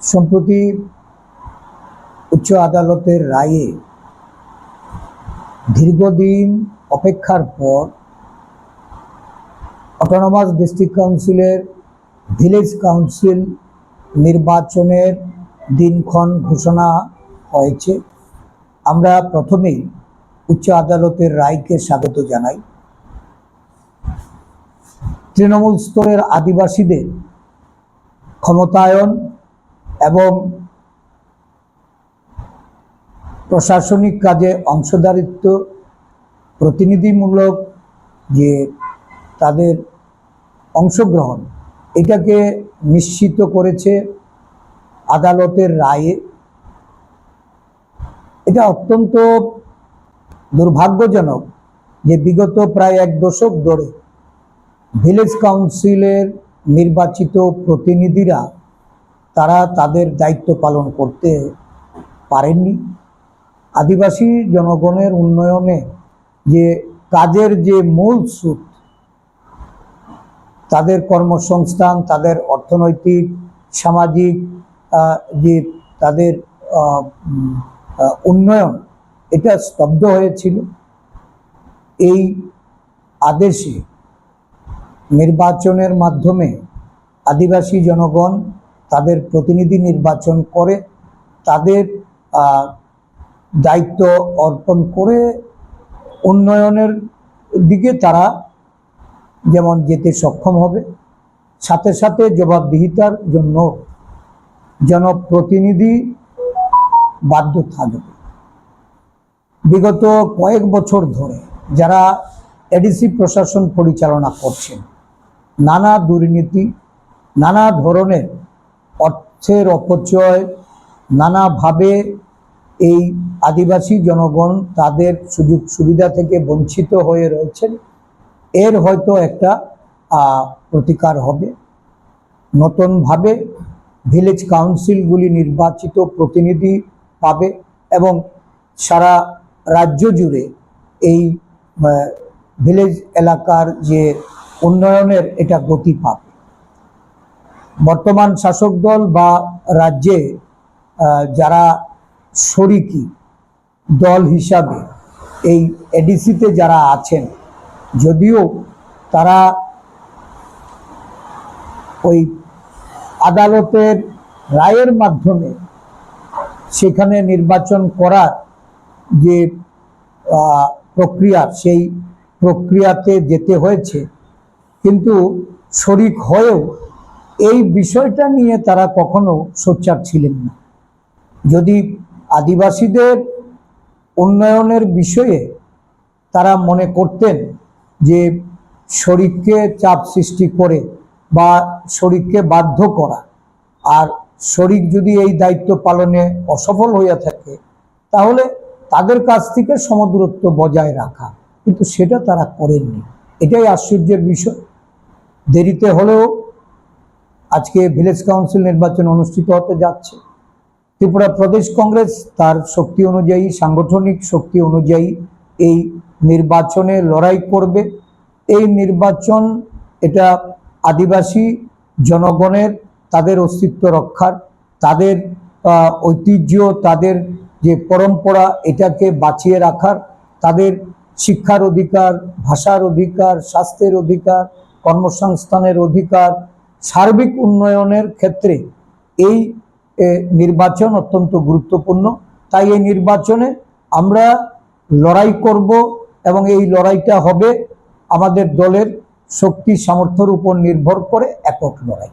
সম্প্রতি উচ্চ আদালতের রায়ে দীর্ঘদিন অপেক্ষার পর অটোনমাস ডিস্ট্রিক্ট কাউন্সিলের ভিলেজ কাউন্সিল নির্বাচনের দিনক্ষণ ঘোষণা হয়েছে। আমরা প্রথমেই উচ্চ আদালতের রায়কে স্বাগত জানাই। তৃণমূল স্তরের আদিবাসীদের ক্ষমতায়ন এবং প্রশাসনিক কাজে অংশদারিত্ব, প্রতিনিধিমূলক যে তাদের অংশগ্রহণ, এটাকে নিশ্চিত করেছে আদালতের রায়ে। এটা অত্যন্ত দুর্ভাগ্যজনক যে বিগত প্রায় এক দশক ধরে ভিলেজ কাউন্সিলের নির্বাচিত প্রতিনিধিরা তারা তাদের দায়িত্ব পালন করতে পারেননি। আদিবাসী জনগণের উন্নয়নে যে কাজের যে মূল স্রোত, তাদের কর্মসংস্থান, তাদের অর্থনৈতিক সামাজিক যে তাদের উন্নয়ন, এটা স্তব্ধ হয়েছিল। এই আদেশে নির্বাচনের মাধ্যমে আদিবাসী জনগণ তাদের প্রতিনিধি নির্বাচন করে তাদের দায়িত্ব অর্পণ করে উন্নয়নের দিকে তারা যেমন যেতে সক্ষম হবে, সাথে সাথে জবাবদিহিতার জন্য জনপ্রতিনিধি বাধ্য থাকবে। বিগত কয়েক বছর ধরে যারা এডিসি প্রশাসন পরিচালনা করছেন, নানা দুর্নীতি, নানা ধরনের অর্থের অপচয়, নানাভাবে এই আদিবাসী জনগণ তাদের সুযোগ সুবিধা থেকে বঞ্চিত হয়ে রয়েছেন, এর হয়তো একটা প্রতিকার হবে। নতুনভাবে ভিলেজ কাউন্সিলগুলি নির্বাচিত প্রতিনিধি পাবে এবং সারা রাজ্য জুড়ে এই ভিলেজ এলাকার যে উন্নয়নের এটা গতি পাবে। বর্তমান শাসক দল বা রাজ্যে যারা শরিকি দল হিসাবে এই এডিসিতে যারা আছেন, যদিও তারা ওই আদালতের রায়ের মাধ্যমে সেখানে নির্বাচন করার যে প্রক্রিয়া, সেই প্রক্রিয়াতে যেতে হয়েছে, কিন্তু শরিক হয়েও এই বিষয়টা নিয়ে তারা কখনো সোচ্চার ছিলেন না। যদি আদিবাসীদের উন্নয়নের বিষয়ে তারা মনে করতেন যে শরিককে চাপ সৃষ্টি করে বা শরিককে বাধ্য করা, আর শরিক যদি এই দায়িত্ব পালনে অসফল হইয়া থাকে, তাহলে তাদের কাছ থেকে সমদূরত্ব বজায় রাখা, কিন্তু সেটা তারা করেননি। এটাই আশ্চর্যের বিষয়। দেরিতে হলেও আজকে ভিলেজ কাউন্সিল নির্বাচন অনুষ্ঠিত হতে যাচ্ছে। ত্রিপুরা প্রদেশ কংগ্রেস তার শক্তি অনুযায়ী, সাংগঠনিক শক্তি অনুযায়ী এই নির্বাচনে লড়াই করবে। এই নির্বাচন এটা আদিবাসী জনগণের তাদের অস্তিত্ব রক্ষার, তাদের ঐতিহ্য, তাদের যে পরম্পরা, এটাকে বাঁচিয়ে রাখার, তাদের শিক্ষার অধিকার, ভাষার অধিকার, স্বাস্থ্যের অধিকার, কর্মসংস্থানের অধিকার, সার্বিক উন্নয়নের ক্ষেত্রে এই নির্বাচন অত্যন্ত গুরুত্বপূর্ণ। তাই এই নির্বাচনে আমরা লড়াই করব এবং এই লড়াইটা হবে আমাদের দলের শক্তি সামর্থ্যের উপর নির্ভর করে একক লড়াই।